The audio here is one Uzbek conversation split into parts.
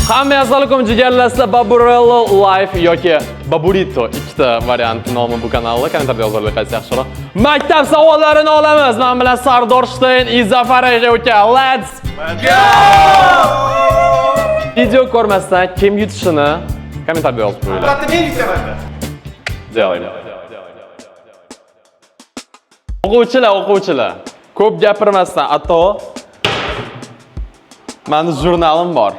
Hamma assalomu jigarlar, Baburello Life yoki Baburito ikkita variant nomi bu kanalda. Kommentarda yozinglar qaysi yaxshiroq. Maktab savollarini olamiz. Men bilan Sardor Shteyn, Izzafar aka. Let's go! Video ko'rmasdan kim yutishini kommentarda yozib qo'yinglar. Albatta men yutaman. Joylayman. O'quvchilar. Ko'p gapirmasdan, hatto meni jurnalim bor.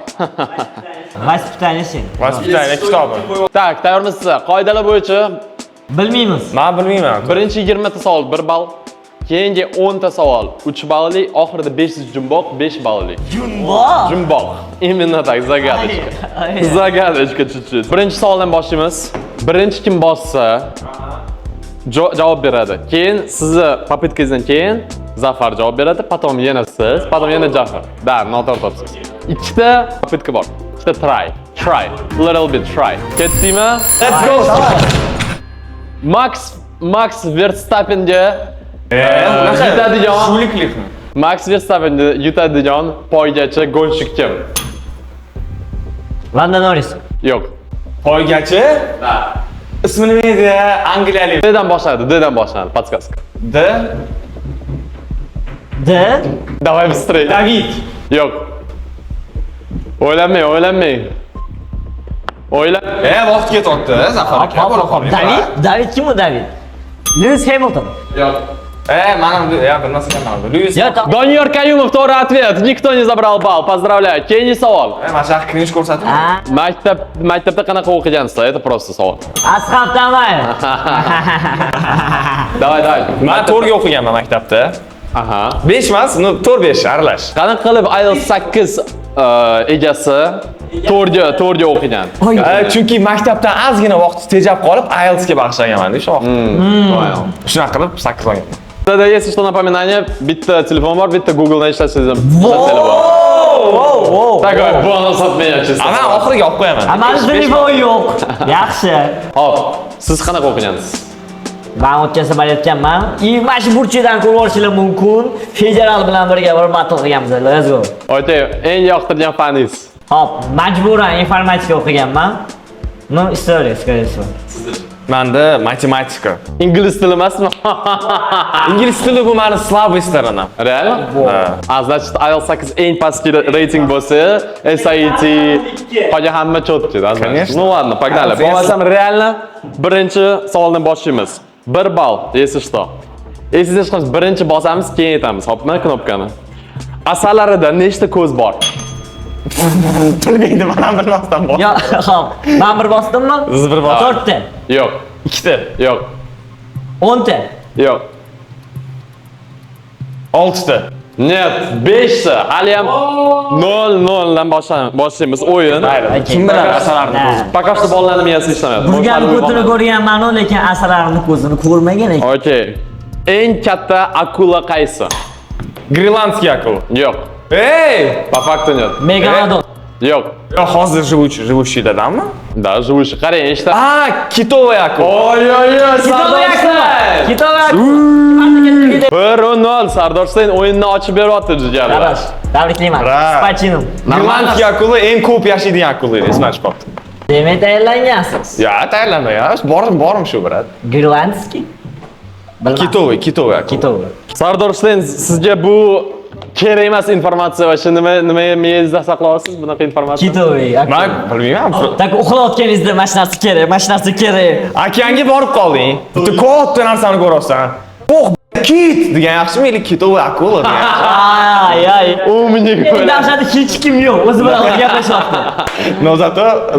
Vоспитание sen. Vоспитание kitobi. Tak, tayyormisiz? Qoidalar bo'yicha Bilmaymiz. Men bilmayman. birinchi 20 ta savol 1 ball, keyingi 10 ta savol 3 ballli, oxirida 500 jumboq 5 ballli. Jumboq. Именно так, загадочка. Загадочка чуть-чуть. Birinchi savoldan boshlaymiz. Birinchi kim bossa javob beradi. Keyin sizni попыткangizdan keyin Zafar javob beradi, потом yana siz, потом yana Jafar. Da, noto'g'risiz. Ikkita попытка bor. Ikkita try. Little bit try. Ketdingmi? Let's go. Max Verstappenga yutadigan Shuliklikmi? Max Verstappenga yutadigan poygachi golshik kim? Landa Norris. Yo'q. Poygachi? Da. Ismi nima edi? Angliyalik. D'dan boshlanadi, podskaska. D. Давай быстрее. David. Yo'q. O'ylanmang. Vaqt ketyapti, Zafar aka. Bora qoling. David kim u David? Lewis Hamilton. Yo'q. Mana bilmas ekanman. Lewis. Doniyor Kayumov to'g'ri ответ. Никто не забрал балл. Поздравляю. Keyingi savol. Mana shu cringe ko'rsatib. Maktabda qanaqa o'qigansizlar? Это просто savol. Asqar Tamayev. Давай. Men 4 ga o'qiganman maktabda. Aha. 5 emas, 4-5 aralash. Qanaqa qilib IELTS 8 egasi 4 ga o'qigan? Chunki maktabdan ozgina vaqt tejab qolib, IELTS ga bag'ishlaganman, shu vaqt. Shunaqa qilib 8 olganman. Тогда, если что, напоминание, bitta telefon bor, bitta Google'dan ishlatsangiz ham telefon. Такой бонус от меня чисто. Men oxiriga olib qo'yaman. Amali telefon yo'q. Yaxshi. Hop, siz qanaqa o'qigansiz? Men o'tkazsa borayotganman. Mana shu burchidan ko'rib olishingiz mumkin. Federal bilan birga bir battle qilganmiz. Let's go. Aytay, eng yoqtirgan faningiz? Hop, majburan informatika o'qiganman. Ну, история, скорее всего. Menda matematika. Ingliz tili emasmi? Ingliz tili bu meni слабый сторона. Реально? А, значит, IELTS 8 eng pastki reyting bo'lsa, SAT qolgan hamma cho'tki, да? Конечно. Ну ладно, погнали. Bo'lmasam реально birinchi savoldan boshlaymiz. 1 ball, если что. Esingizda chiqamiz, birinchi bosamiz, keyin aytamiz. Hopmi, knopkani. Asallarida nechta ko'z bor? Bilmaydi, men bilmasdan bor. Yo, hop. Men bir bosdimmi? Siz bir bor. 4 ta. Yo'q. 2 ta. Yo'q. 10 ta. Yo'q. 6 ta. Net, 5 ta. Hali ham 0-0 dan boshlaymiz o'yin. Kim biladi asalarni ko'zini? Пока что bolalarning miyasi ishlamaydi. Burgani ko'tini ko'rganman-u, lekin asalarini ko'zini ko'rmagan ekan. Okey. Eng katta akula qaysi? Grenlandskiy akula. Yo'q. Ey! По факту нет. Megalodon. Yo'q. Hozir живущийlardanmi? Да, живущий. Qarang, eshitdi. Kitovый akula. Oy, Kitovak. 1-0 Sardor Shteyn o'yinni ochib beryapti jigarlar. Qarash. Tabriklayman. Spachinim. Grenlandskiy akula eng ko'p yashaydigan akula edi, esimdan chiqibdi. Demak, tayyorlangansiz. Ya, tayyorlanmagan. Borim shu, brat. Grenlandskiy. Kitovый akula. Kitovak. Sardor Shteyn, sizga bu kerak emas informatsiya va shu nima miyangizda saqlayapsiz bunaqa informatsiya? Kitovak. Men bilmayman. Tak uxlayotganingizda mashinasi kerak. Okeanga borib qolding. Bitta katta narsani ko'ryapsan. Kit degan yaxshimi yoki kitovый akula degan? Ay. U menga ko'ra. Dahshati hech kim yo'q. O'zi bilan gaplashyapti. No,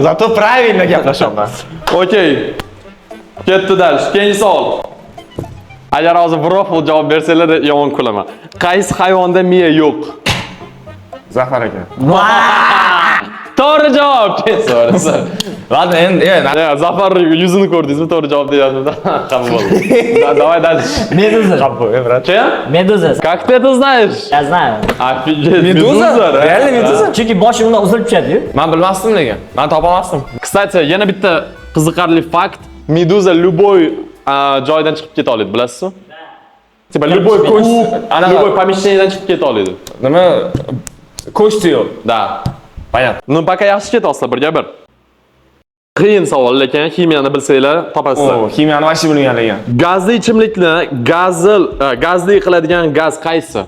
зато правильно gaplashyapman. Okey. Ketdi dальше. Keyingi savol. Agar hozir vrofl javob bersanglar yomon kulaman. Qaysi hayvonda miya yo'q? Zafar aka. To'g'ri javob. So'rasa. Ладно, endi, Zafar yuzini ko'rdingizmi? To'g'ri javob deyapti. Xafa bo'ldim. Давай дальше. Meduza. брат. Чем? Meduza. Как ты это знаешь? Я знаю. Офигеть. Meduza? Реально meduza? Chunki boshi undan uzilib tushadi-yu. Men bilmasdim lekin. Men topolmasdim. Kстати, yana bitta qiziqarli fakt. Meduza любой joydan chiqib keta oladi, bilasizmi? Типа любой помещениеdan chiqib keta oladi. Nima? Ko'chdi yo'q. Да. Понятно. Ну, пока yaxshi ketyapsizlar birga bir. Qiyin savol, lekin ximiyani bilsanglar topasizlar. O, kimyani vashi bilganlar. Gazli ichimlikni gazli qiladigan gaz qaysi?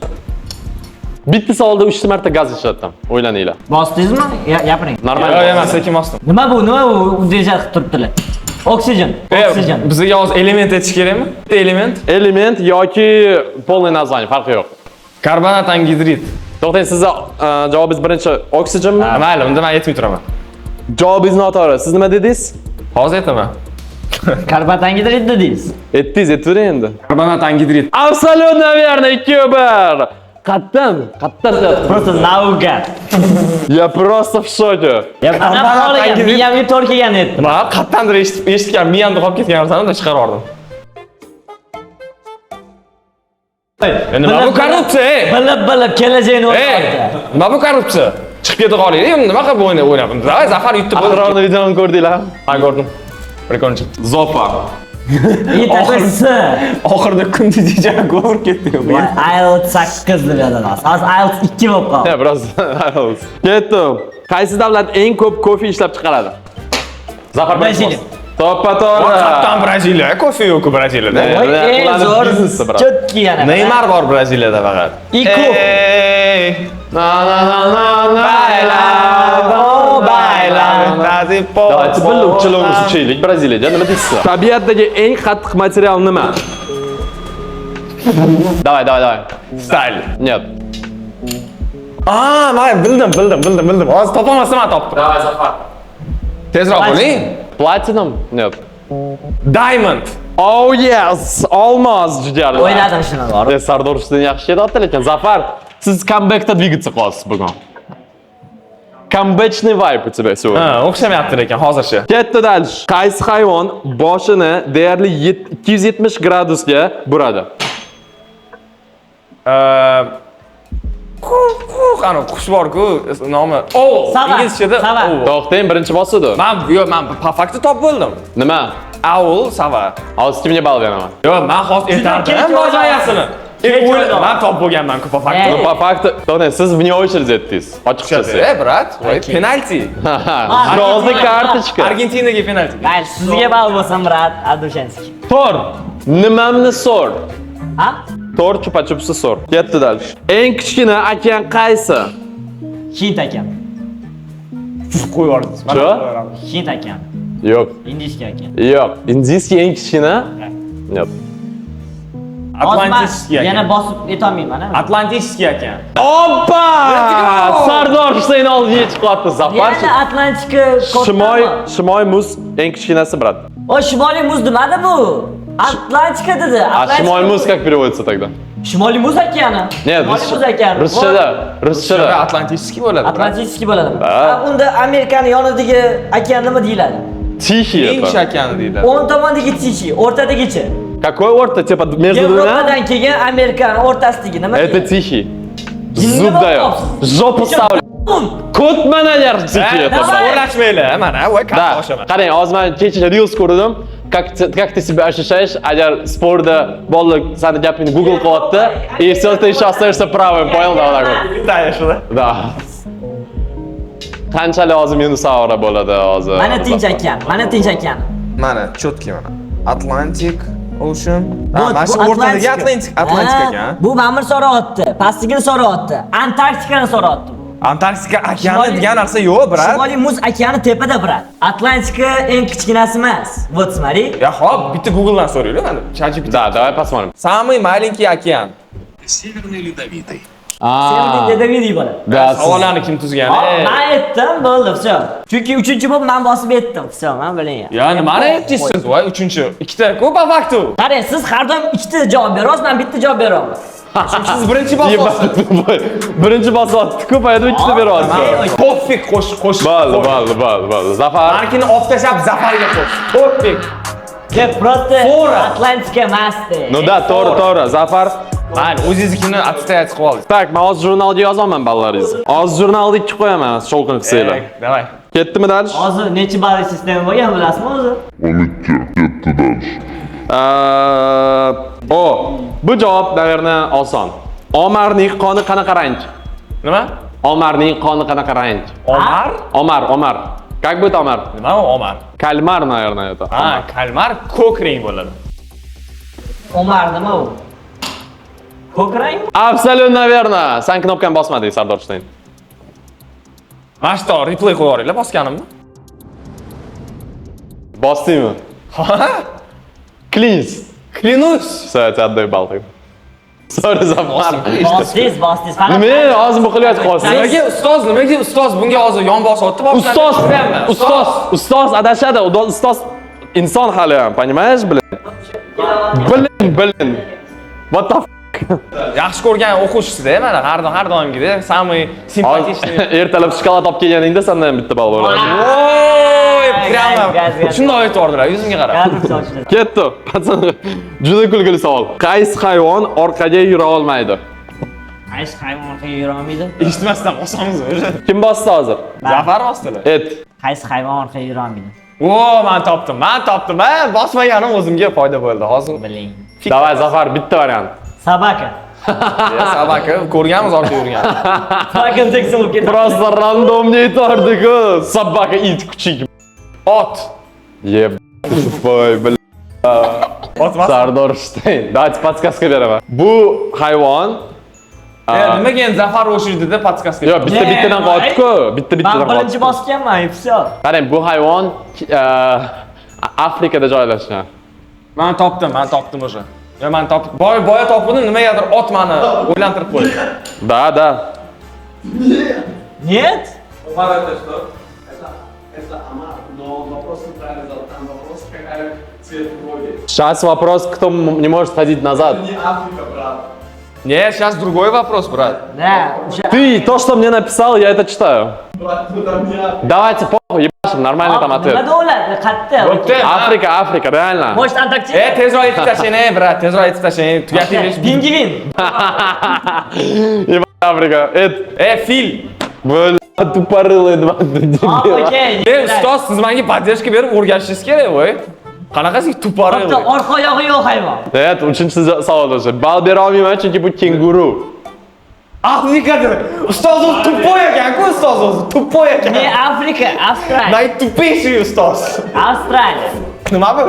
Bitta savolda 3 marta gaz ishlatam. O'ylaninglar. Bosdingizmi? Gapiring. Normal. Yo'q, emas, sekin bosdim. Nima bu dejat qilib turibdilar? Oksigen. Oksigen. Bizga hozir element aytish kerakmi? Element. Element yoki polniy naзвание farqi yo'q. Karbonat angidrid. To'xtang, sizni javobingiz birinchi oksigenmi? Mayli, unda men aytmay turaman. Javobingiz noto'g'ri. Siz nima dedingiz? Hozir aytaman. Karbonat angidrid dedingiz. Aytdingiz endi. Karbonat angidrid. Absolutно верно, 2-1. Qattan deyapti. Просто наугад. Я просто в шоке. Ana qolgan, miyamga to'g'ri kelgan edi. Men qattandir eshitgan, miyamda qolib ketgan narsani chiqarib yubordim. Nima bu korrupsiya? Bilib kelajagini o'ylayapti. Nima bu korrupsiya? Chiqib keta qolaylik. Nima qilib o'ynab? Davay Zafar yutdi. Atrofni videoni ko'rdinglar? Ha, ko'rdim. Prikol chiqdi. Zofar. Yetakchisi. Oxirida kunduz ichida ko'rib ketdi. IELTS 8 deb yoziladi. Hozir IELTS 2 bo'lib qoldi. Biroz. Ketdim. Qaysi davlat eng ko'p kofe ishlab chiqaradi? Zafar Braziliya. To'ppa-to'g'ri. Qattan Braziliya, kofe yo'q Braziliyada. Eng zo'r biznesi biroz. chotki yana. Neymar bor Braziliyada faqat. Iko. Na na na na na. Давайте Давайте uchalamiz uchaylik Braziliyada. Nima deysiz? Tabiatdagi eng qattiq material nima? Давай. Style. Нет. Men bildim. Hozir topamasam men topdim. Давай, Zafar. Tezroq bo'ling. Platinum? Нет. Diamond. Oh yes, olmos jigarlar. O'yladim shuni bor. Sardor ustidan yaxshi ketyapti, lekin Zafar, siz comebackda двигаться qilyapsiz bugun. Comebackный vibe у тебя сегодня. Ha, o'xshamayapti lekin hozircha. Ketdi dalish. Qaysi hayvon boshini deyarli 270 gradusga buradi? Qani qush bor-ku, nomi. Sava. Inglizchada. Sava. To'xtang, birinchi bosdi. Men po fakti topib bo'ldim. Nima? Owl, sava. Hozir kimga ball beraman? Yo'q, men hozir aytardim mo'jizasini. Men topib bo'lganman po fakti. Po fakti, to'xtang, siz вне очереди aytdingiz. Ochiqchasi. Brat, penalti. Красный карточка. Argentinaga penalti. Mayli, sizga ball bo'lsam, brat, Adushenskiy. Tor. Nimamni so'r? Ha? Tor chupa-chupsi so'r. Ketdi dalish. Eng kichkina okean qaysi? Hind okean. Qo'yib yubordingiz. Shu? Hind okean. Yo'q. Indiyskiy okean. Yo'q. Indiyskiy eng kichkina? Yo'q. Atlantiskiy okean. Yana bosib etolmayman, ha. Atlantiskiy okean. Oppa! Sardor Husayn oldiga chiqib qoldi. Zafar. Yana Atlantika Shimoy muz eng kichkinasi, brat. O Shimoliy muz nimada bu? Atlantika dedi. А Shimoy muz как переводится тогда? Shimoliy muz okeani. Нет, Shimoliy muz okeani. Ruschada. Atlantiskiy bo'ladi. Atlantiskiy bo'ladi. Unda Amerikani yonidagi okean nima deyiladi? Тихий Eng это. okeani deyiladi. O'ng tomondagi Tichiy, o'rtadagichi. Какой орта? Типа между двумя? Yevropadan kelgan Amerikani o'rtasidagi nima? Это тихий. Jinni Зуб дает. bo'lib Жопу ставлю. Kut manajер тихий это. O'rlashmaylar, mana, voy Да. qanday oshaman. Qarang, hozir men kecha reels ko'rdim. Как ты себя ощущаешь, agar sportda bolalar seni gapingni Google qilyapti, и все ты еще остаешься правым, понял, да, вот так вот. Bitta shuda. Да. Qanchalik hozir minus aura bo'ladi hozir. Mana Tinch okean, mana Tinch okean. Mana, chotki mana. Atlantic Ocean. Bu Mana shu o'rtadagi Atlantik ekan. Bu ma'mur so'rayapti, pastligini so'rayapti, Antarktikani so'rayapti. Antarktika okeani degan narsa yo'q, brat. Shimoliy muz okeani tepada, brat. Atlantika eng kichkinasi emas. Вот смотри. Ya hop, bitta Google'dan so'raylik mana. ChatGPT. Да, давай посмотрим. Самый маленький океан. Северный Ледовитый. Sevdi Dedavidiy bo'ladi. Да, Savollarni kim tuzgan? Men aytdim, bo'ldi, все. Chunki 3-bo'lib men bosib aytdim, все, men biling. Ya nimani aytdingiz siz? Voy, 3-chi. Ikkita-ku po faktu. Qarang, siz har doim ikkita javob berasiz, men bitta javob beraman. Siz birinchi bosyapsiz. Birinchi bosyapti-ku, payda ikkita beryapsiz. Pofik qo'sh. Bo'ldi. Zafar. Markini olib tashlab Zafarga qo'sh. Pofik. Deb просто Atlantika emasdi. Ну да, to'g'ri. Zafar. Mayli, o'zingiznikini attestat qilib oldingiz. Tak, men hozir jurnalga yozaman ballaringizni. Hozir jurnalda 2 qo'yaman, shovqin qilsanglar. Давай. Ketdimi dalish? Hozir necha ball sistema bo'lgan bilasizmi o'zi? 12. Bu javob, наверное, oson. Omarning qoni qanaqa rang? Nima? Omarning qoni qanaqa rang? Omar? Omar. Как будет Omar? Nima u Omar? Kalmar, наверное, это. Ha, kalmar ko'k rang bo'ladi. Omar nima u? Ko'k rang? Absolutно верно. Sen knopkani bosmading, Sardor Shteyn. Mana shu replay qo'yib yuboringlar, bosganimni. Bosdingmi? Ha? Клянись. Клянусь. Все, я тебе отдаю балл. Sorry, Zafar. Bosdingiz. Nima hozir bu qilyapsiz qolsiz? Nimaga ustoz bunga hozir yon bosyapti? Ustoz adashadi. Ustoz inson hali ham, понимаешь, блин? Блин. What the Yaxshi ko'rgan o'quvchisi-da, mana har doimgidek, samый simpatичный. Ertalab shokolad olib kelganingda sendan bitta ball bo'ladi. Voy, prямо. Shunday aytib yubordilar, yuzimga qarab. Ketdi. Patsan, juda kulgili savol. Qaysi hayvon orqaga yura olmaydi? Qaysi hayvon orqaga yura olmaydi? Eshitmasdan bosamiz o'zi. Kim bosdi hozir? Zafar bosdilar. Et. Qaysi hayvon orqaga yura olmaydi? Men topdim. Men bosmaganim o'zimga foyda bo'ldi. Hozir Biling. Давай, Zafar, bitta variant. Sabaka. Sabaka ko'rganmiz ortda yurgan. Sabakani teksa bo'lib ketdi. Просто рандомно aytardik-ku. Собака it kuchuk. Ot. Yeb. Voy, bil. Otmas. Sardor Shteyn. Давайте подсказка beraman. Bu hayvon nimaga endi Zafar o'shirdida podskaska? Yo'q, bittadan qoldi-ku. Bittadan Men qoldi. birinchi bosganman, все. Qarang, bu hayvon Afrikada joylashgan. Men topdim o'sha. Yo, men topdim. Boya topdim, nimagadir ot meni o'ylantirib qo'ydi. Да. Нет? Угадайте, что? Это Амар, но вопрос неправильно задал. Там вопрос, какая цвет крови. Сейчас вопрос, кто не может ходить назад. Не Африка, брат. Нет, сейчас другой вопрос, брат. Да, Ты, то, что мне написал, я это читаю. Брат, ну там не Африка. Давайте, похуй, ебашим, нормальный там ответ. Nima bo'ladi? Qayerda? Bo'pti. Afrika, реально. Может, Antarktida? Tezroq aytib tashlang, brat, tezroq aytib tashlang. Tugatib Pingvin. Ебать, Африка. Это, fil. бля, тупорылые два дебила. Okey. Ustoz, siz menga поддержка berib o'rganishingiz kerak, voy. Qanaqasi tuparil? Bitta orqa oyog'i yo'q hayvon. Evet, uchinchi savol o'sha. Ball bera olmayman chunki bu kenguru. Afrikada. Ustoz o'zi tupoy ekan-ku, ustoz o'zi tupoy ekan. Ne Afrika, Avstraliya. Najtupeyший ustoz. Avstraliya. Nima bu?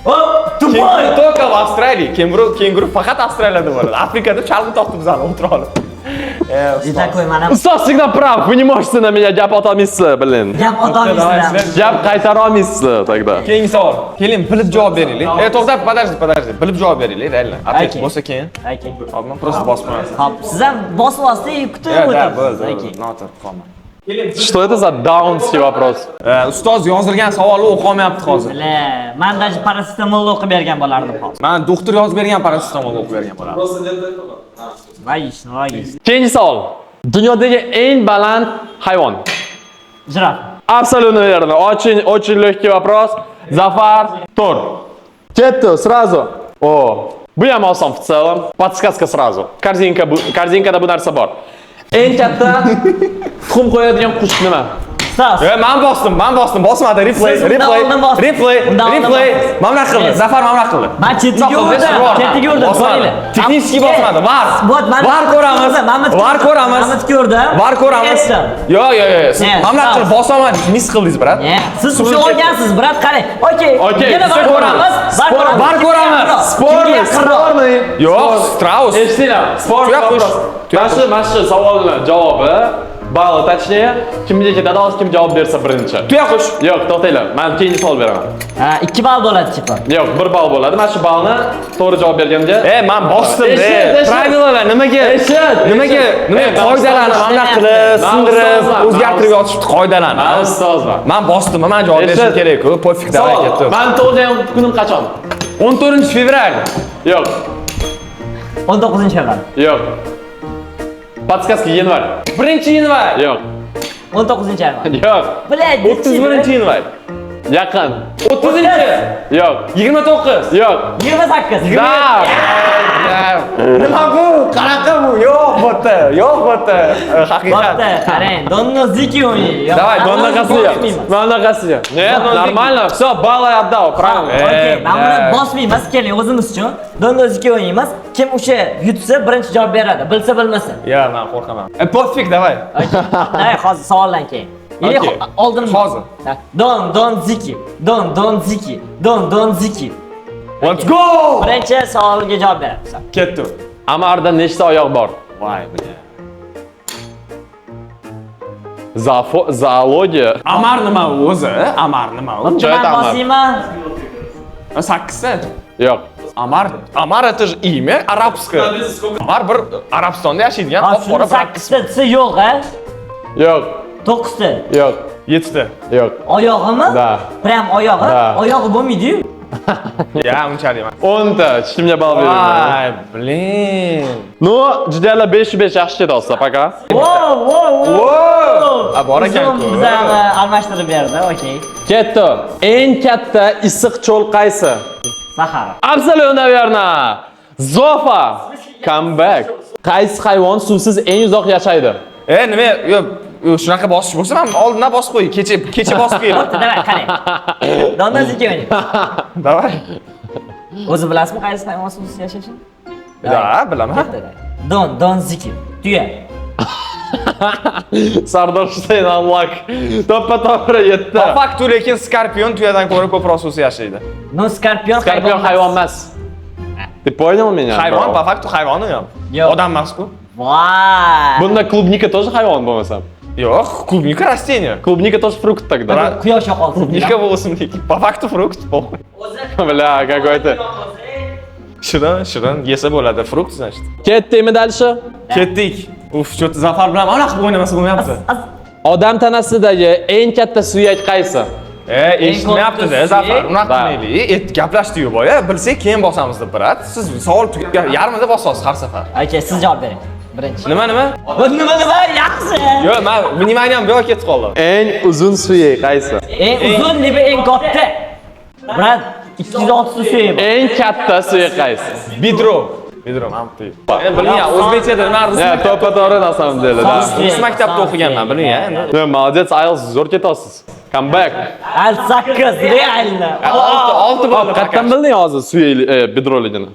O, tupoy. Kenguru только в Австралии. Kenguru faqat Avstraliyada bo'ladi. Afrikada chalg'ib topdi bizani o'tira olib. Такой mana. Ustoz всегда прав, вы не можете на меня gap otolmaysizlar, блин. Gap otamaysiz. Gap qaytara olmaysizlar тогда. Keyingi savol. Keling, bilib javob beraylik. To'xtab, подожди. Bilib javob beraylik, reально. Опять Okey. bo'lsa keyin. Okey. Men просто bosmayman. Hop, siz ham bosib olsangiz kutib Да, o'tirasiz. bo'ldi. Okey. Notir, qolma. Что это за даунский вопрос? Ustoz yozilgan savolni o'qiy olmayapti hozir. Bile, men даже paracetamol o'qib bergan bo'lardim hozir. Men doktor yozib bergan paracetamol o'qib bergan bo'lardim. Просто нет этого. Logis. Keyingi savol. Dunyodagi eng baland hayvon. Jiraf. Абсолютно верно. Очень легкий вопрос. Zafar, Tor. Ketdi, сразу. О, bu ham oson в целом. Подсказка сразу. Korzinkada bu narsa bor. Eng katta tuxum qo'yadigan qush nima? Sas. Men bosmadi. Replay. Mamnun qildi. Zafar mamnun qildi. Men chetiga urdim. Qo'yinglar. Texniskiy bosmadi. Var ko'ramiz. Mamad ko'rdim. Var ko'ramiz. Yo'q. Mamnun qilib bosaman. Mis qildingiz, brat. Siz shu olgansiz, brat, qarang. Okey. Yana var ko'ramiz. Var ko'ramiz. Sportniy. Yo'q, Strauss. Eshtinglar. Sport вопрос. Mana shu savolni javobi balli, точнее, kimga ketadi, hozir kim javob bersa birinchi. Tuya qush. Yo'q, to'xtanglar. Men keyingi savol beraman. 2 ball bo'ladi, chipa. Yo'q, 1 ball bo'ladi. Mana shu ballni to'g'ri javob berganga. Men bosdim. Pravilalar nimaga qoidalarni mamnun qilib, sindirib, o'zgartirib yotishibdi qoidalarni. Men ustozman. Men bosdim, men javob berishim kerak-ku. Pofik, davay ketdi. Men tug'ilgan kunim qachon? 14-fevral. Yo'q. 19-fevral. Yo'q. Подсказка yanvar. 1-yanvar. Yo'q. 19-yanvar. Yo'q. Блядь, 31-yanvar. Yaqin. 30-chi. Yo'q. 29. Yo'q. 28. Da. Nima bu? Qanaqa bu? Yo'q bu yerda. Yo'q bu yerda. Haqiqat. Bo'pti, qarang, Donno Ziki o'ynaydi. Давай, Bunaqasi yo'q. Bunaqasi yo'q. Нормально, все, баллы отдал, правильно? Okey, men buni bosmaymiz, keling o'zimiz uchun. Donno Ziki o'ynaymiz. Kim o'sha yutsa birinchi javob beradi, bilsa bilmasa. Ya, men qo'rqaman. Pofik, давай. Давай, hozir savoldan keyin. Или Okey. oldin Hozir. Don Ziki. Don Ziki. Don Ziki. Let's go! Birinchi savolga javob beramiz. Ketdi. Amarda nechta oyoq bor? Voy, bля. Zoologiya. Amar nima o'zi? Amar nima u? Joyda Ben Amar. basayman. 8ta. Yo'q. Amar это же имя арабское. Amar bir Arabistonda yashaydigan qora bir 8ta desa yo'q, ha? Yo'q. 9ta. Yo'q. 7ta. Yo'q. Oyog'imi? Da. Prям oyog'i? Da. Oyog'i bo'lmaydi-yu. Ya, unchalik emas. 10 ta. Hech kimga ball bermayman. Voy, blin. No, judayam 5-5 yaxshi ketyapsiz, paka. Wow! A, bor ekan-ku. Bizlarni almashtirib berdi, okey. Ketdi. Eng katta issiq cho'l qaysi? Sahara. Absolutно верно. Zofa. Come back. Qaysi hayvon suvsiz eng uzoq yashaydi? Nima? Yo'q, shunaqa bosish bo'lsa, men oldindan bosib qo'y. Kecha bosib qo'ying. Bo'pti, davay, qarang. Dondan Ziki o'ynaydi. Davay. O'zi bilasizmi qaysi hayvon suvsiz yashashini? Da, bilaman. Don Ziki. Tuya. Sardor Husayn Allak. To'ppa-to'g'ri yetdi. Po faktu lekin skorpion tuyadan ko'ra ko'proq suvsiz yashaydi. No, skorpion hayvon emas. Ты понял меня? Hayvon, po faktu hayvoni ham. Yo'q. Odam emas-ku. Voy. Bunda клубника тоже hayvon bo'lmasam. Yo'q, клубника растение. Клубника тоже фрукт тогда. Quyosh yoqolsin. Клубника bu o'simlik. Po faktu frukt. Бля, какой-то. Shirin yesa bo'ladi, frukt значит. Ketdikmi dальше? Ketdik. Uf, cho'ta Zafar bilan mana qilib o'ynamasa bo'lmayapti. Odam tanasidagi eng katta suyak qaysi? Eshitmayapti-da Zafar. Unaqa qilmaylik. Gaplashdik-ku boya, bilsak keyin bosamiz deb birat. Siz savol yarmida bosasiz har safar. Okey, siz javob bering. Birinchi. Nima? Bu nima? Yaxshi. Yo'q, men vnimaniyam bu yoqqa ketib qoldim. Eng uzun suyak qaysi? Eng uzun nima eng katta? Brat, 260 suyak. Eng katta suyak qaysi? Bidro, mamti. Bilmayman, o'zbekchada nima Ya, to'ppa-to'g'ri na samom деле, да. Rus maktabda o'qiganman, bilmayman. No, молодец, IELTS zo'r ketyapsiz. Come back. Al 8 realno. 6 bo'ldi. Qayerdan bilding hozir suyak bidroligini?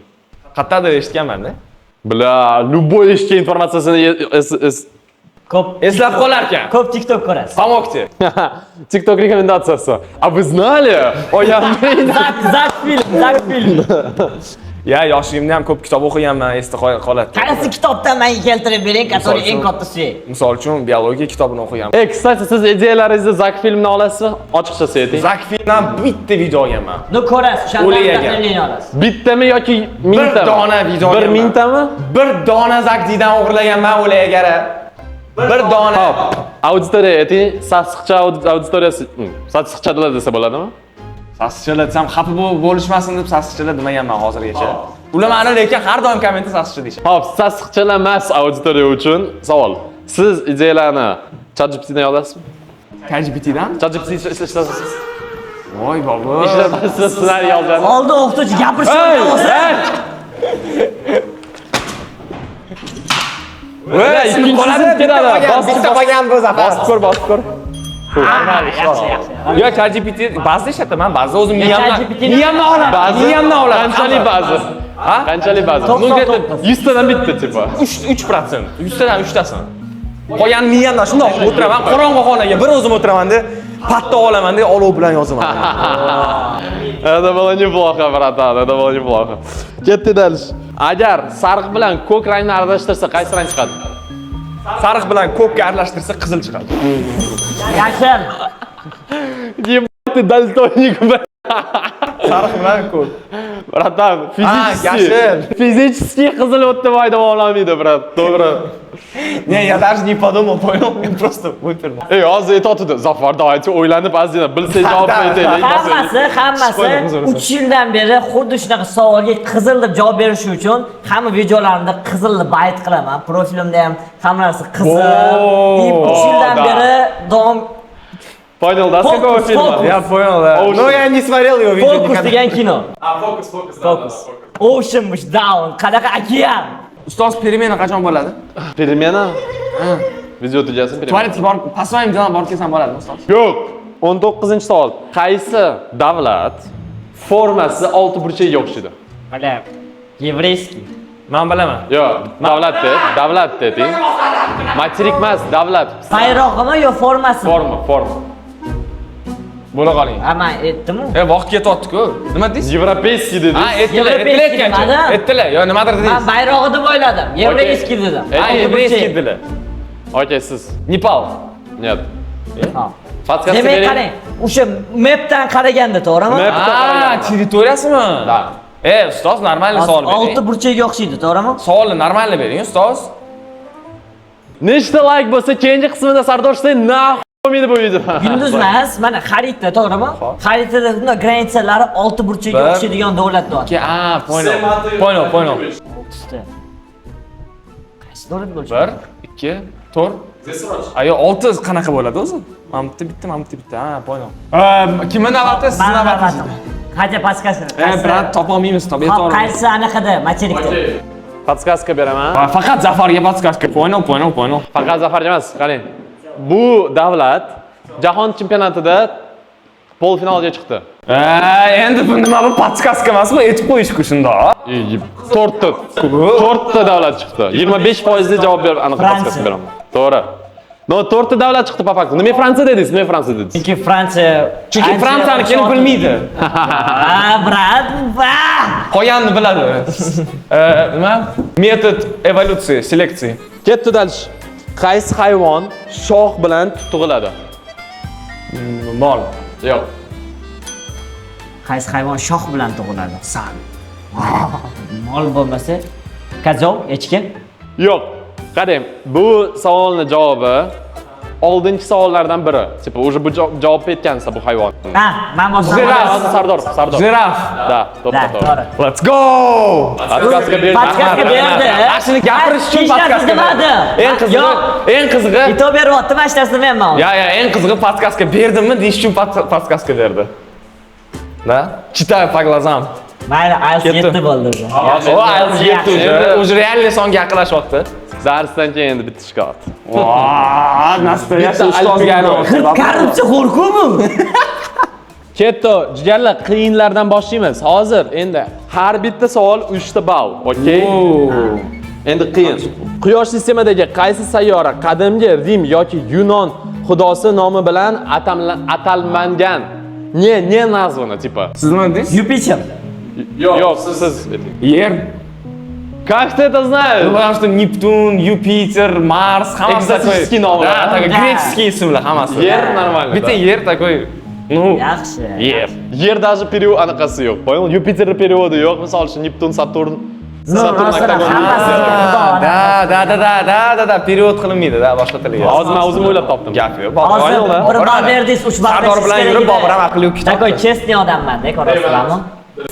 Qayerdadir eshitganman-da. Бля, любой eshitgan informatsiyasini Ko'p Eslab qolar ekan. ko'p TikTok ko'rasiz. Помогте. TikTok rekomendatsiyasi. А вы знали? Zak film. Ya, yoshligimda ham ko'p kitob o'qiganman, esda qoladi. Qaysi kitobdan menga keltirib bering, который eng katta suyak. Misol uchun biologiya kitobini o'qiganman. Kстати, siz ideyalaringizni Zak filmdan olasizmi? Ochiqchasi ayting. Zak filmdan bitta video olganman. No ko'rasiz, o'shandan O'liyaga. tahlilini olasiz. Bittami yoki mingtami? dona video 1 olganman. mingtami? Bir dona Zakdidan o'g'irlaganman o'layagara. Bir dona. Hop, auditoriya ayting, sassiqcha auditoriyasi, sassiqchalar desa bo'ladimi? Sassiqchalar desam xafa bo'lishmasin deb sassiqchalar demaganman hozirgacha. Ular meni lekin har doim kommentda sassiqcha deyishadi. Hop, sassiqchalar emas auditoriya uchun savol. Siz ideyalarni ChatGPTdan yozasizmi? ChatGPTdan? ChatGPT ishlatasiz. Voy bobo. Ishlatasiz, ssenariy yozadi. Oldi o'qituvchi gapirishni Hey! Voy, ikkinchisi ketadi. Bitta qolgan bu Zafar. Bosib ko'r. yaxshi. Yo, ChatGPT ba'zida ishlataman, ba'zida o'zim ChatGPT ni- miyamdan olaman. Miyamdan olaman. Qanchalik ba'zi? Ha? Qanchalik ba'zi? To'qson Ну, где-то to'qqiz. 100 tadan bitta tipa. 3%. 100 tadan 3 tasini. Qolgan miyamdan shundoq o'tiraman, qorong'u xonaga bir o'zim o'tiraman-da, patta olaman-da, olov bilan yozaman. Это было неплохо, братан, это было неплохо. Ketdi dальше. Agar sariq bilan ko'k rangni aralashtirsa, qaysi rang chiqadi? Sariq bilan ko'kka aralashtirsa qizil chiqadi. Yashir. Ебать, ты дальтоник, блядь. Sariq bilan ko'k. Bratан, yashil. Fizически qizil o'tni foyda olmaydi, brat. To'g'ri. Не, я даже не подумал, понял? Просто выпернул. Ey, hozir aytadi. Zafar, давайте o'ylanib azina, bilsangiz javob aytaylik. Hammasi 3 yildan beri xuddi shunaqa savolga qizil deb javob berish uchun hamma videolarimda qizilni bayt qilaman. Profilimda ham hamma narsa qizil. 3 yildan beri davom Понял, да, с Фокус, какого фильма? фокус. Я понял, да. Ocean. Ну, я не смотрел его видео Fokus никогда. degan kino. Fokus. Fokus. Ocean'mish down. Qanaqa okean? Ustoz, перемена qachon bo'ladi? Перемена? Video tugasi перемена. Tualetga borib, pasoyimdan borib kelsam bo'ladimi, ustoz? Yo'q. 19-savol. Qaysi davlat formasi olti burchakka o'xshaydi? Mana Yevreyskiy. Men bilaman. Yo'q, davlat deding. Materik emas, davlat. Bayrog'imi yo formasimi? Forma. Bo'la qoling. Ama aytdim-ku. Vaqt ketyapti-ku. Nima deysiz? Европейский dedingiz. Ha, aytdilar Yevropeyskiy aytdilar. dedim. Aytdilar. Yo, nimadir Men dedingiz? bayrog'i deb o'yladim. Yevreyskiy dedim. Ha, Yevreyskiy dedilar. Okey, siz. Nepal. Нет. Ha. Podskazka Demak bering. qarang, o'sha mapdan qaraganda to'g'rimi? Ha, territoriyasimi? Da. Ustoz, normalniy savol Olti bering. burchakka o'xshaydi, to'g'rimi? Savolni normalniy bering, ustoz. Nechta like bo'lsa, keyingi qismida Sardor Husayn olmaydi bu video. Yulduz emas, mana xarita, to'g'rimi? Xaritada bunday granitsalari olti burchakka Bir. o'xshaydigan davlat bor. Poyno. Oltita. Qaysi davlat bo'lishi? 1, 2, 4. Ayo, 6 qanaqa bo'ladi o'zi? Mana bitta. Ha, poyno. Kimning navbati? Siz navbatingiz. Qancha podskazka? Brat topolmaymiz, topolmaymiz. Qaysi anaqada, macherikda? Podskazka beraman. Faqat Zafarga podskazka. Poyno. Faqat Zafarga emas, qarang. Bu davlat jahon chempionatida polfinalga chiqdi. Endi bu nima bu podskazka emasmi? Aytib qo'yishku shunda. 4ta davlat chiqdi. 25% de javob berib aniq podskazka beraman. To'g'ri. No, 4ta davlat chiqdi po faktu. Nima Fransiya dedingiz? Chunki Fransiya Fransiyanikini bilmaydi. Brat, Qo'yanni biladi. Nima? Metod evolyutsiya, seleksiya. Ketdi dalish. Qaysi hayvon shox bilan tug'iladi? Mol. Yo'q. qaysi hayvon shox bilan tug'iladi? Mol bo'lmasa, kazov, echki. Yo'q. Qarang, bu savolning javobi oldingi savollardan biri. Tipa, уже bu javob aytgansiz bu hayvon. Ha, men bo'lsam. Sardor. Jiraf. Da, to'g'ri. Let's go! Podskazka berdi. Podskazka berdi. Ashuni gapirish uchun podskazka berdi. Eng qizig'i. Ito beryapti, mana shu narsani men. Ya, eng qizig'i podskazka berdimmi deyish uchun podskazka berdi. Da? Chitay по глазам. Mayli, IELTS 7 bo'ldi. O, IELTS 7 уже реальный songa yaqinlashyapti. Darsdan keyin endi bitta shikoyat. Nastoyashi ustozga aylanmoqchi. Korrupsiya xo'rqumi? Ketto, jigarlar, qiyinlardan boshlaymiz. Hozir endi har bitta savol 3 ta ball, okey? Endi qiyin. Quyosh sistemadagi qaysi sayyora qadimgi Rim yoki Yunon xudosi nomi bilan atalmagan? Ne nazvani tipa? Siz nima dedingiz? Yupiter. Yo'q, siz Yer. Как ты это знаешь? Потому что Нептун, Юпитер, Марс, hammasi Экзотический nom. Да, такой греческий ismlar hammasi. Yer нормально. Bitta yer такой, ну, Yaxshi. yer. Yer даже перевод anaqasi yo'q. Понял? Юпитер переводи yo'q. Misol uchun Neptun, Saturn. Saturn oktagon. Da, перевод qilinmaydi, da, boshqa tilga. Hozir men o'zim o'ylab topdim. Gap yo'q. Hozir bir ball berdingiz, 3 ball. Sardor bilan yurib, Bobur ham aqli yo'q kitob. Takoy chestni odamman-da, ko'rasizlarmi?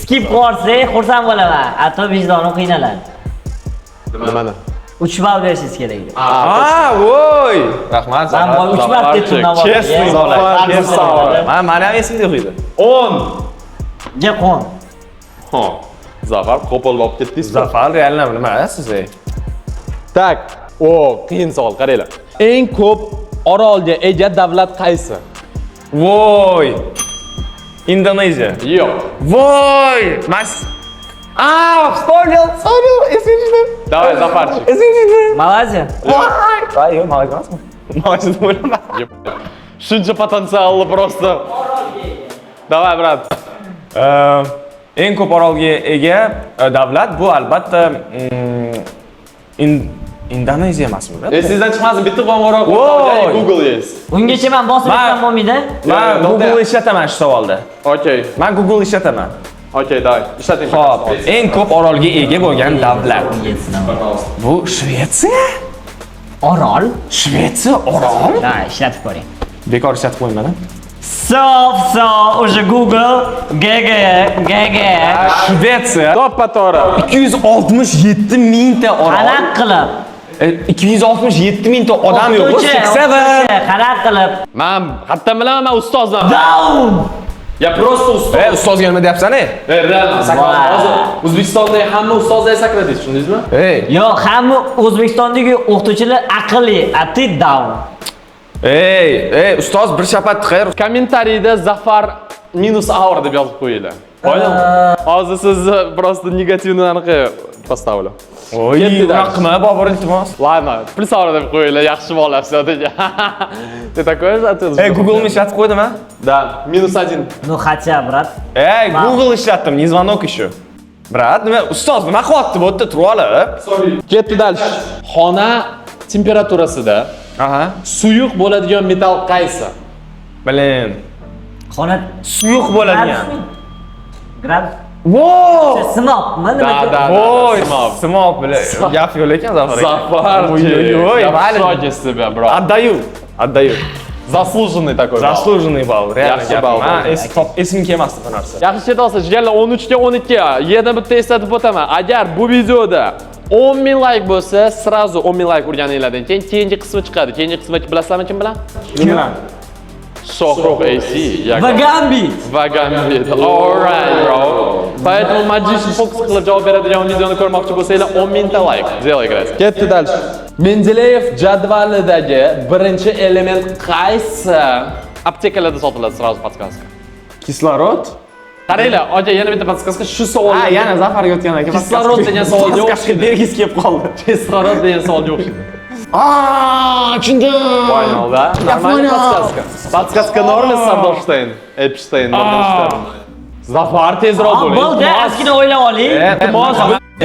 Skip qilsa, xursand bo'laman. Ato vijdonim qiynaladi. Nimani? 3 ball berishingiz kerak edi. Voy! Rahmat. Men 3 ball debdim navoq. Chestni Mana ham esimda yo'q edi. 10. Jaqon. Ha. Zafar qo'pol olib ketdingiz. Zafar realni nima siz? Tak. O, qiyin savol, qaranglar. Eng ko'p orolga ega davlat qaysi? Voy! Indoneziya. Yo'q. Voy! Mas. Вспомнил. Esimda. Давай, Zafarchik. Esimda. Malayziya. Voy, yo'q, Malayziya emasmi? Malayziya bo'laman. Shuncha potensialli просто. Давай, brat. Eng ko'p orolga ega davlat bu albatta Indoneziya emasmi? Sizdan chiqmasin, bitta qo'ng'iroq Google yes. Ungacha men bosib o'tgan bo'lmaydi. Men Google ishlataman shu savolda. Okey. Men Google ishlataman. Okey, давай. Ishlating. Xo'p, eng ko'p orolga ega bo'lgan davlat. Bu Shvetsiya? Orol? Shvetsiya orol? Ha, ishlatib ko'ring. Bekor ishlatib qo'ymadi. So, уже Google, GG. Shvetsiya To'ppa to'g'ri. 267 mingta orol. Aniq qilib. 267 mingta odam yo'q, O'qituvchi, qarab qilib. Men qayerdan bilaman, men ustozman. Down! Ya prosta ustoz. Ustozga nima deyapsan-e? Realno sakradi. Hozir O'zbekistondagi hamma ustozlar sakradi, tushundingizmi? Yo'q, hamma O'zbekistondagi o'qituvchilar aqlli, a ты down. Ustoz bir shapat xayr. Kommentariyda Zafar minus hour deb yozib qo'yinglar. Poyam. Hozir sizni prosta negativni поставлю. Oy, raqma Bobur iltimos. Ладно, plus hour deb qo'yinglar, yaxshi bola все-таки. Ты такой же ответ? Google ishlatib qo'ydimi? Да, -1. Ну хотя, брат. Google ishlatdim, не звонок еще. Brat, nima ustoz nima qilyapti bu yerda turib olib? Ketdi dальше. Xona temperaturasida suyuq bo'ladigan metal qaysi? Bilin. Xona Suyuq bo'ladigan. Gradus. Voy! Sinopmi nima? Voy, simop bilan gap yo'q ekan Zafar. Zafar. Ой, Mayli. Себя, bro. Отдаю. Заслуженный такой ball. Zaslujniy ball. Yaxshi ball. Esim kelmasdi bu narsa. Yaxshi chetolsa, jigarlar 13 ga 12. Yana bitta eslatib o'taman. Agar bu videoda 10 ming like bo'lsa, sразу 10 ming like urganinglardan keyin keyingi qismi chiqadi. Keyingi qismi bilasizmi kim bilan? Kim bilan? Shohruh AC. Va Gambit. Va Gambit. Alright, bro. Поэтому Magician fokus qilib javob beradigan videoni ko'rmoqchi bo'lsanglar 10 mingta like. Сделай, guys. Ketdi dальше. Mendeleyev jadvalidagi birinchi element qaysi? Aptekalarda sotiladi, sразу podskaska. Kislorod? Qaranglar, aka yana bitta podskaska shu savolga. Yana Zafarga o'tgan ekan. Kislorod degan savol yo'q. Podskaska bergis kelib qoldi. Kislorod degan savol yo'q. Tushundim. Finalda. Нормальный podskaska. Podskaska normal Sardorstein, Epstein, Morgenstern. Zafar tezroq bo'ling. Bo'ldi, ozgina o'ylab oling. Iltimos.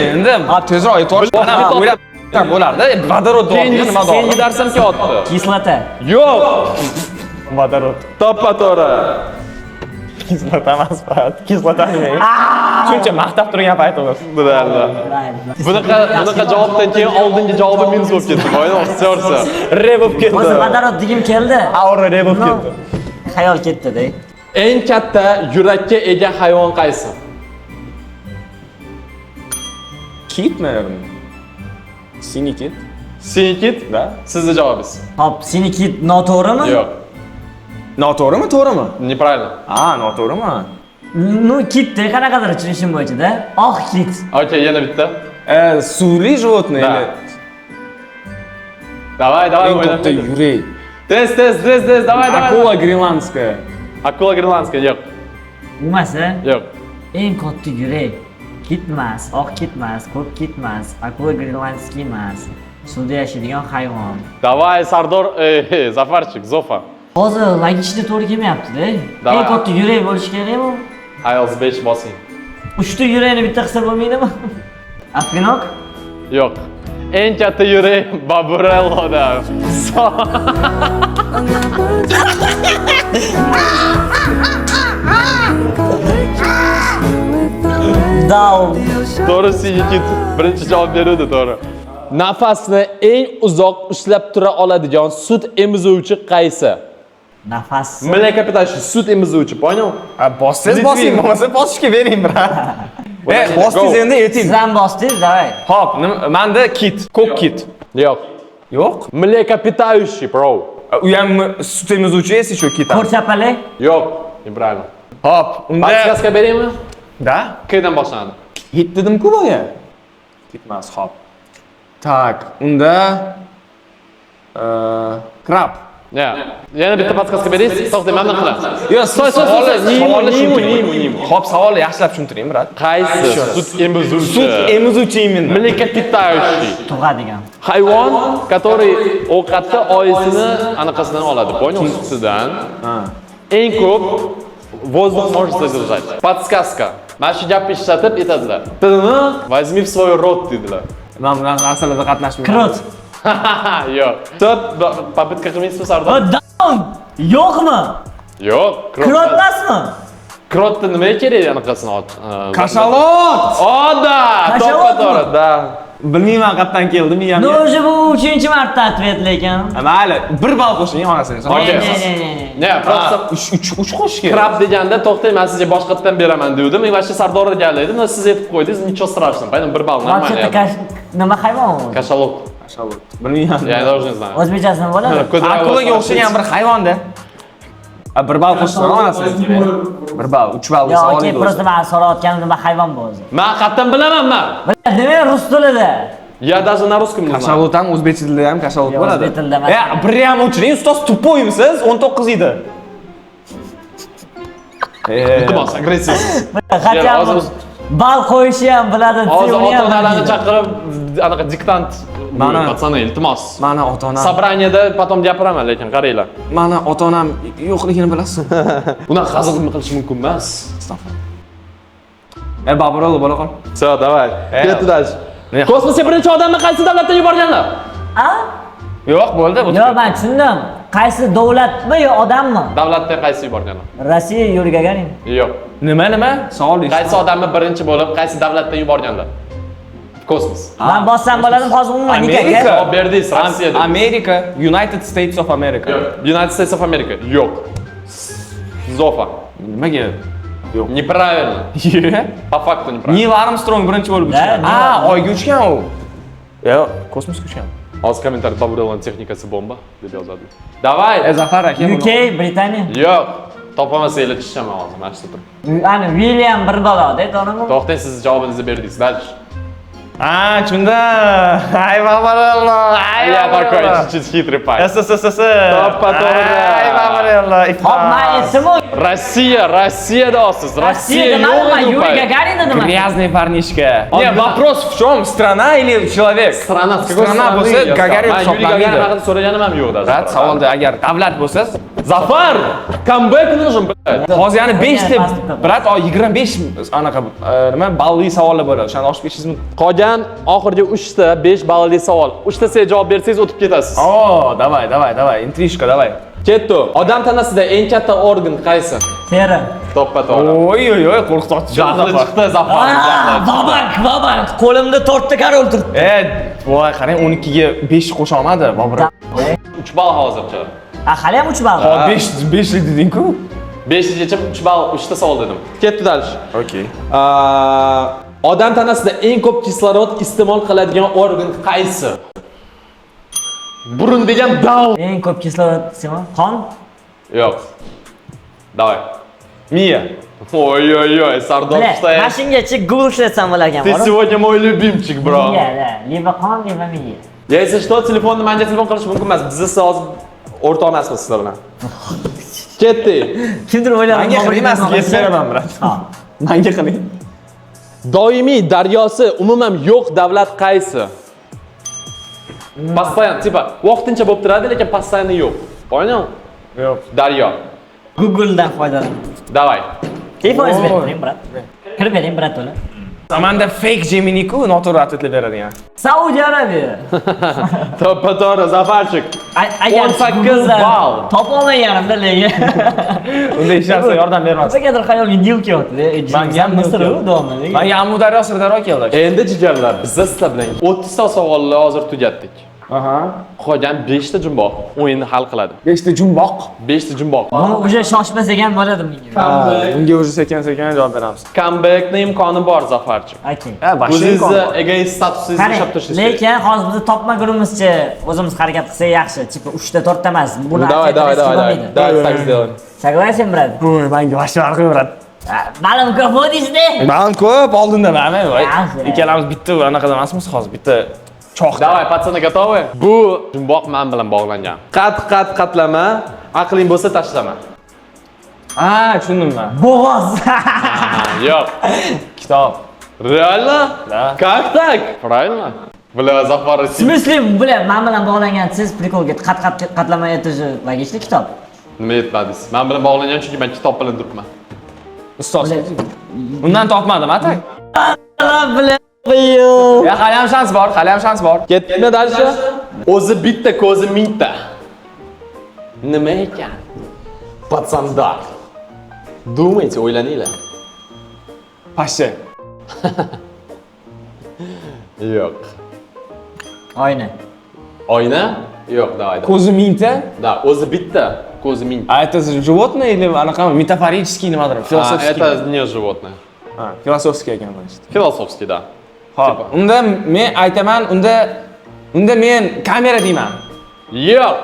Endi tezroq aytib mana o'ylab bo'lardi. Vodorod nima Keyingi darsam kelyapti. Kislota. Yo'q. Vodorod. Toppa to'g'ri. Kislota emas, kislota nima? Shuncha maqtab turgan paytimiz. Bilalda. Bunaqa javobdan keyin oldingi javobi minus bo'lib ketdi. Qo'ydim, istiyorsa. Re bo'lib ketdi. O'zi vodorod degim keldi. Aura re bo'lib ketdi. Xayol ketdi-da. Eng katta yurakka ega hayvon qaysi? Kit, naверное. Siniy kit. Siniy kit? Da. Hop, Sizning javobingiz. seniki noto'g'rimi? Yo'q. Noto'g'rimi, to'g'rimi? Неправильно. Noto'g'rimi? Ну, kitda qanaqadir tushunishim bo'yicha-da. Oq kit. Okey, yana bitta. Suvli животное или Давай, eng katta yurak. Tez, давай. Akula grenlandskaya. Akula grenlandskaya yo'q. Nimasi? Yo'q. Eng katta yurak. Kitmas, oq kitmas, ko'k kitmas, akula grenlandskiy emas. Suvda yashaydigan hayvon. Давай, Sardor, Zafarchik, Zofa. Hozir logichda to'g'ri kelmayapti-da. Eng katta yurak bo'lishi kerakmi? Ayolz 5 bosing. 3 ta yurakni bitta qilsa bo'lmaydimi? Apinok? Yo'q. Eng katta yurak Baburelloda. Down. To'g'ri, Sinikit birinchi javob berdi, to'g'ri. Nafasni eng uzoq ushlab tura oladigan sut emizuvchi qaysi? Nafas. Mlekopitaющий sut emizuvchi, понял? Bossangiz bosing, bo'lmasa bosishga bering, brat. Bosdingiz endi ayting. Siz ham bosdingiz, davay. Hop, menda kit, ko'k kit. Yo'q. Yo'q? Mlekopitaющий, bro. U ham sut emizuvchi esi shu kit. Ko'rsapali? Yo'q, neправильно. Hop, unda Podskaska beraymi? Da? Qayerdan boshlanadi? Kit dedim-ku boya. Kitmas, hop. Tak, unda krab. Yana bitta podskaska berasiz? To'xtang, mana qilamiz. Yo'q, savolni nima? Hop, savolni yaxshilab tushuntiring, brat. Qaysi sut emizuvchi? Sut emizuvchi imенно. Mlekopitaющий. Tug'adigan. Hayvon, который ovqatni oyisini anaqasidan oladi, понял? Sutidan. Eng ko'p воздух может задержать. Подсказка. Mana shu gapni ishlatib aytadilar. Tilni возьми в свой рот dedilar. Men bunaqa narsalarda qatnashmayman. Krot. Yo'q. Tot попытка qilmaysizmi, Sardor? Down. Yo'qmi? Yo'q. Krot emasmi? Krotni nimaga kerak anaqasini och? Kashalot! Oda! To'g'ri, da. Bilmayman qayerdan keldi, miyam. No, o'zi bu 3-marta atvet lekin. Mayli, 1 ball qo'shing onasiga. Ne, просто 3 qo'shish kerak. krab deganda to'xtang, men sizga boshqatdan beraman dedim. Men vaqtda Sardorga galaydim, siz aytib qo'ydingiz, nичего страшного. Поэтому 1 ball Вообще-то нормально. nima hayvon? Kashalot. Kashavot. Bilmayman. Я должен знать. O'zbekchasi nima bo'ladi? Akulaga o'xshagan bir hayvonda. Bir bal qo'shib olasiz. Bir bal, 3 bal Yo, desa okey, oladi. просто men so'rayotganim nima hayvon bu o'zi. Men qayerdan bilaman men? Nima rus tilida? Я даже на русском не знаю. Kashavot ham o'zbek tilida ham kashavot Yo, bo'ladi. o'zbek tilida emas. Biri ham o'chiring, ustoz tupoymisiz? 19 edi. Iltimos, agressivsiz. Qachon hozir- bal qo'yishni ham biladi, Hozir uni ham ota-onalarni bilmaydi. chaqirib, anaqa diktant. Mana- Patsani, iltimos. Mani ota-onam, Собраниеda потом gapiraman, lekin qaranglar. mani ota-onam yo'qligini bilasiz. Bunaqa hazilni qilish mumkin emas. Baburol bo'la qol. Всё, давай. Ketdi dальше. Kosmosga birinchi odamni qaysi davlatdan yuborganlar? A? Yo'q, bo'ldi. Yo, men tushundim. Qaysi davlatmi yo odammi? Davlatdan qaysi yuborganlar? Rossiya Yuriy Gagarin. Yo'q. Nima? Savol Qaysi odamni birinchi bo'lib qaysi davlatdan yuborganlar? Kosmos. Men bossam bo'ladim, hozir umuman Amerika. nikaga. Javob berdingiz, Rossiya dedingiz. Amerika, United States of America. Yo'q. United States of America. Yo'q. Zofa. Nimaga? Неправильно. По факту неправильно. Nil Armstrong birinchi bo'lib Da, uchgan. Neil Oyga uchgan u. Yo'q, kosmosga uchgan. Hozir kommentariyada Baburelning texnikasi bomba deb yozadi. Давай. Zafar aka. UK, Britaniya. Yo'q. Topolmasanglar tushaman hozir, mana shu turib. Ani William bir baloda, to'g'rimi? To'xtang, siz javobingizni berdingiz. Dальше. Shunda. Ay babaralloh. Ay Я такой чуть-чуть хитрый парень. SSSR. To'ppa-to'g'ri. Ay babaralloh. Hop, men esimim. Rossiyada olsiz. Rossiya Rossiyada yo'q nima? edi. Yuriy Gagarin nima? Грязный парнишка. Не, вопрос в чем? Страна или человек? Strana bo'lsa, Gagarin Yuriy Gagarin hisoblanmaydi. haqida so'raganim ham yo'q даже. Rad savolda agar davlat bo'lsa, Zafar, comeback нужен, блядь. hozir yana 5 ta, brat, 25 anaqa nima balli savollar bo'ladi. O'shani oshib ketishingiz mumkin. Qolgan oxirgi 3 ta 5 ballli savol. 3 tasiga javob bersangiz o'tib ketasiz. Давай, intrishka, давай. Ketdi. Odam tanasida eng katta organ qaysi? Teri. To'ppa-to'g'ri. Oy, qo'rqitoqchi. Jahli chiqdi Zafar. Babank. Qo'limda 4 ta karol turibdi. Voy, qarang 12 ga 5 qo'sha olmadi, Bobur. 3 ball hozircha. Hali ham 3 ball. 5 deding-ku. 5gacha 3 ball 3 ta savol dedim. Ketdi dальше. Okay. Odam tanasida eng ko'p kislorod iste'mol qiladigan organ qaysi? Burun degan dal. Eng ko'p kislorod iste'mol qon. Yo'q. Давай. Miya. Ой-ой-ой, Sardor Mana Husayn. mashingacha Google qilasan bo'larkan. Ты сегодня мой любимчик, bro. Liba qon, liba miya. Если что, telefonni menga telefon qilish mumkin emas. Biz hozir o'rtoq emasmiz sizlar bilan. Ketdi. Kimdir o'yladi. Menga qilmas, yesiraman, brat. Menga qiling. Doimiy daryosi umuman yo'q davlat qaysi? Постоянно, типа, vaqtincha bo'lib turadi, lekin постоянно yo'q. Понял? Yo'q. Daryo. Google'dan foydalan. Давай. Telefoningizni bering, brat. Kirib bering, brat o'la. Samanda fake Gemini-ku noto'g'ri atletlar beradigan. Saudiya Arabiya. To'ppa-to'g'ri, Zafarchik. Agar 18 ball. Topolmaganimda lekin. Unda hech narsa yordam bermas. Qanaqadir xayolga Nil kelyapti. Menga ham Misr Nil davomli. Menga Amudaryo Sirdaryo keldi. Endi jigarlar, biz sizlar bilan 30 ta savolni hozir tugatdik. Qolgan 5 ta jumboq o'yinni hal qiladi. 5 ta jumboq. 5 ta jumboq. Buni уже shoshmasak ham bo'ladi menga. Bunga o'zi sekin-sekin javob beramiz. Comebackning imkoni bor, Zafarchik. Okay. O'zingizni egoist statusingizni ushlab turishingiz kerak. Lekin hozir biz topmagunimizcha o'zimiz harakat qilsak yaxshi. Tipo 3 ta 4 ta emas. Buni Давай. Давай так сделаем. Согласен, брат? Voy, menga boshqa farqi yo'q, brat. Ma'lum mukofotizda. Men ko'p oldinda mana, voy. Yaxshi. Ikkalamiz bitta anaqada emasmiz hozir, bitta choqda. Давай, пацаны, готовы? Bu jumboq men bilan bog'langan. Qatlama, aqling bo'lsa tashlama. Tushundim men. Bo'g'oz. Yo'q. Kitob. Реально? Да. Как так? Правильно? Бля, Zafar. В смысле, men bilan bog'langan siz prikolga qatlama etishi logishli kitob. Nima aytmadingiz? Men bilan bog'langan chunki men kitob bilan turibman. Ustoz. Undan topmadim, atak. Bilan Ya, hali ham shans bor. Ketdimi dальше? O'zi bitta, ko'zi mingta. Nima ekan? Patsandar. Думайте, o'ylaninglar. Pashsha. Yo'q. Oyna. Oyna? Yo'q, давай. Ko'zi mingta. Да, o'zi bitta, ko'zi mingta. А это животное или анaqami metaforический nimadir? Filosofskiy. Это не животное. Filosofskiy ekan bu işte. Философский, да. Xo'p, unda men aytaman, unda Unda men kamera deyman. Yo'q.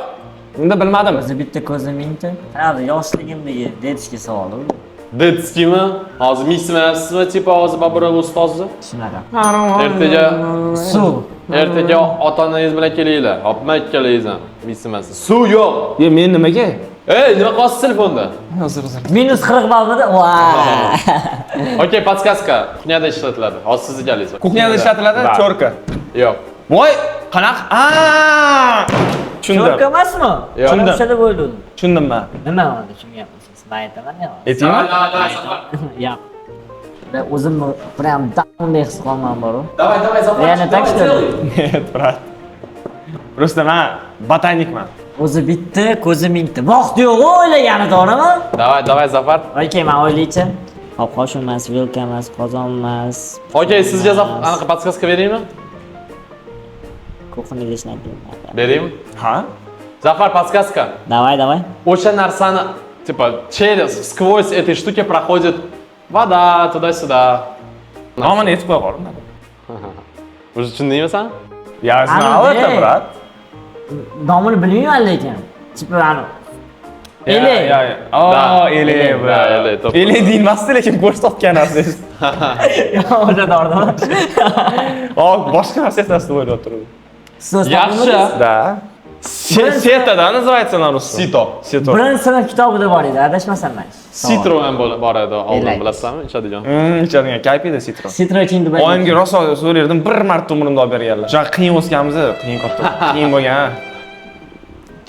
Unda bilmadim. O'zi bitta ko'zi mingta. Hali yoshligimdagi detskiy savol u. Detskiymi? Hozir miysimasizmi, tipa hozir Baburov ustozni? Shunaqa. Ertaga Suv. ertaga ota-onangiz bilan kelinglar. Hopma ikkalangiz ham. Miysimasiz. Suv yo'q. Yo, men nimaga? Ey, nima qilyapsiz telefonda? Hozir. Minus 40 ballmidi? Voy. Okey, podskazka kuxnyada ishlatiladi. Hozir siz egalaysiz. Kuxnyada ishlatiladi, Da. cho'rka. Yo'q. Voy, qanaqa? Tushundim. Cho'rka emasmi? Yo'q. Tushundim. O'sha deb o'yladim. Tushundim men. Nima unda tushunganmisiz? Men aytaman-ya. Aytingmi? Yo'q. Ben o'zimni prям downday his qilman bor. Давай, Zafar. Yana tak что ли? Нет, брат. Просто men botanikman. O'zi bitta, ko'zi mingta. Vaqt yo'q o'ylagani to'g'rimi? Давай, Zafar. Okey, men o'ylaychi. Qopqosh emas, vilka emas, qozon emas. Okey, sizga anaqa podskazka beraymi? Kuxnyada ishlayman. Beraymi? Ha? Zafar, podskazка. Давай. O'sha narsani, типа, через сквозь этой штуки проходит вода туда-сюда. Nomini aytib qo'ya qoldim. Уже tushundingmi sen? Я знал Anu, это, ey. брат. Nomini bilmayman lekin. Tipa anu. Ya, Ele. ya. Oh, ele, Ele, brат. to'ppa. Ele deyilmasdi, lekin ko'rsatgan narsangiz. O'sha to'g'rimi? Oh, boshqa narsa aytasiz deb o'ylab turdim. So'z Yaxshi. Да. Seta, да, называется на русском? Sito. Sito. Birinchi sinf kitobida bor edi, adashmasam men. Citroen bor edi oldin, Elak. bilasizmi? Ichadigan. Ichadigan kayfiyda Citro. Citroen deb. Oyimga rosa so'rardim, bir marta umrimda olib berganlar. Juda qiyin o'sganmiz, qiyin qoldi. Qiyin bo'lgan.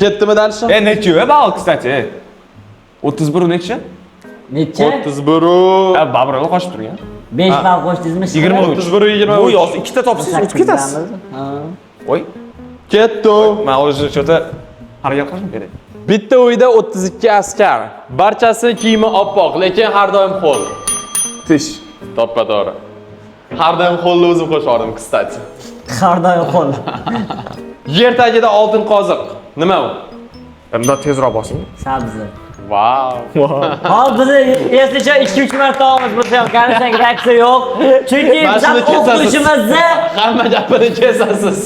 Ketdimi dальше? Necha bal, kстати? 31 necha? Necha? 31. Babrali qochib turgan. 5 ball qo'shdingizmi? 23. 31, Bu 23. yoz ikkita topsiz, o'tib ketasiz. Ha. Voy, Ketdi. men o'zi cho'ta harakat qilishim kerak. Bitta uyda 32 askar. Barchasi kiyimi oppoq, lekin har doim qo'l. Tish. Toppa to'g'ri. Har doim qo'lni o'zim qo'shardim, kстати. Qardoy qo'l. Yer tagida oltin qoziq. Nima u? Bundan tezroq boshing. Sabzi. Vau. Hop, bizni eslicha 2-3 marta olamiz bo'lsa ham qanchalik reaksiya yo'q. Chunki biz Mana shuni kesasiz. o'qituvchimizda Hamma gapini kesasiz.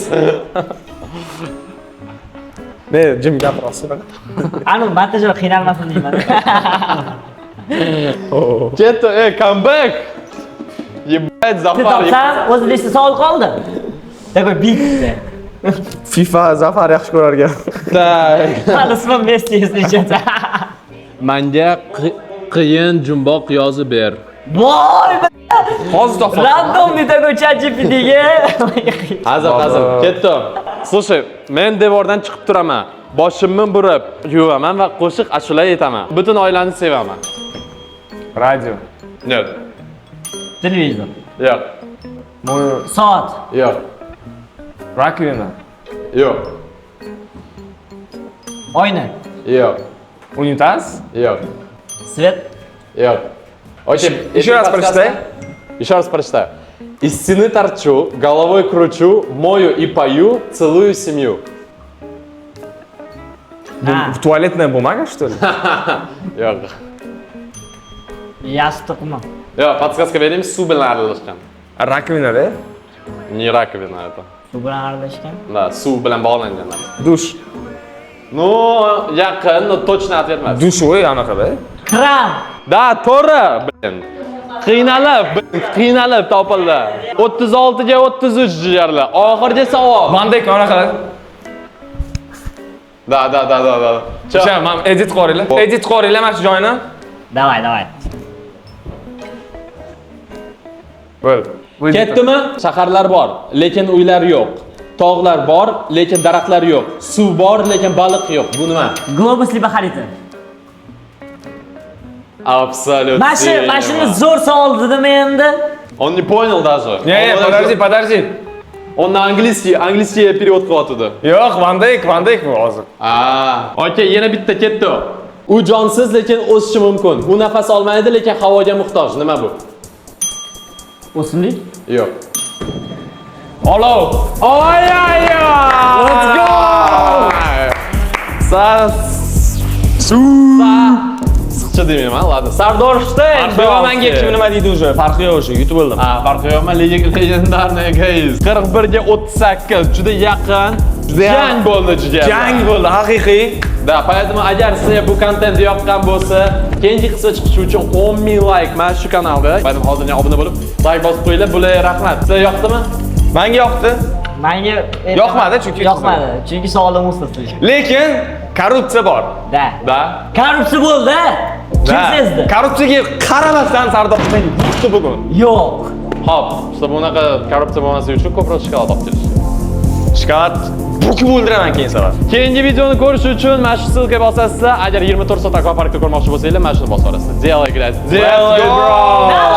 Ne, jim gapirasiz. anu montajyor qiynalmasin deyman. Ketdi, comeback. Yebать, Zafar. Topsam, o'zi lista savol qoldi. Такой bitta. FIFA Zafar yaxshi ko'rargan. Hali ismim Messi eslicha. Menga qiyin jumboq yozib ber. Voy! Hozir topdim. Random такой ChatGPT'ga. Hazil, ketdi. Слушай, men devordan chiqib turaman. Boshimni burib yuvaman va qo'shiq ashula aytaman. Butun oilani sevaman. Radio. Yo'q. Televizor. Yo'q. Soat. Yo'q. Rakovina. Yo'q. Oyna. Yo'q. Unitaz. Yo'q. Svet. Yo'q. Окей, Еще раз прочитай. Еще раз прочитай. Из стены торчу, головой кручу, мою и пою, целую семью. Tualetная бумага, что ли? Yo'q. Yostiqmi? Yo'q, подсказка beraymi, suv bilan aralashgan. Rakovina-da. Не раковина это. Suv bilan aralashgan. Да, suv bilan bog'langan. Dush. Ну, yaqin, но точно ответ emas. Dush o'y anaqada. Kran. Da, to'g'ri. Qiynalib topildi. 36 ga 33 jigarlar. Oxirgi savol. Bandek anaqada. Da. O'sha, men edit qo'ringlar. Edit qo'ringlar mana shu joyini. Давай. Bo'l. Ketdimi? Shaharlar bor, lekin uylar yo'q. Tog'lar bor, lekin daraxtlar yo'q. Suv bor, lekin baliq yo'q. Bu nima? Globusli xarita. Абсолютно. Mashina zo'r savol dedim endi. Он не понял даже. Не, подожди. Он на anglийский перевод qilyapti. Yo'q, Vandek bu hozir. Okey, yana bitta ketdi. U jonsiz, lekin o'sishi mumkin. U nafas olmaydi, lekin havoga muhtoj. Nima bu? O'simlik. Yo'q. Olov. Let's go! Ortiqcha demayman, ladni. Sardor Shtayn, Farqi Bilamanga yo'q. kim nima deydi уже, farqi yo'q уже, yutib oldim. Ha, farqi yo'qmi? Legendarniy guys. 41 ga 38, juda yaqin. Jang bo'ldi jigar. Jang bo'ldi, haqiqiy. Da, поэтому agar sizga bu kontent yoqqan bo'lsa, keyingi qisqa chiqishi uchun 10,000 like mana shu kanalga, bayram hozirdan obuna bo'lib, like bosib qo'yinglar. Bular rahmat. Sizga yoqdimi? Menga yoqdi. Menga Yoqmadi, chunki yoqmadi. Chunki sog'liq ustasi. Lekin korrupsiya bor. Da. Da. Korrupsiya bo'ldi. Kim Da. sezdi? Korrupsiyaga qaramasdan Sardor Shtayn yutdi bugun. Yo'q. Hop, işte bunaqa korrupsiya bo'lmasligi uchun ko'proq shokolad olib kelish. Shikolat bukib o'ldiraman keyin safar. Keyingi videoni ko'rish uchun mana shu ssilkaga bosasizlar. Agar 24 soat akvaparkda ko'rmoqchi bo'lsanglar, mana shuni bosib olasizlar. Делай, guys. Делай, bro.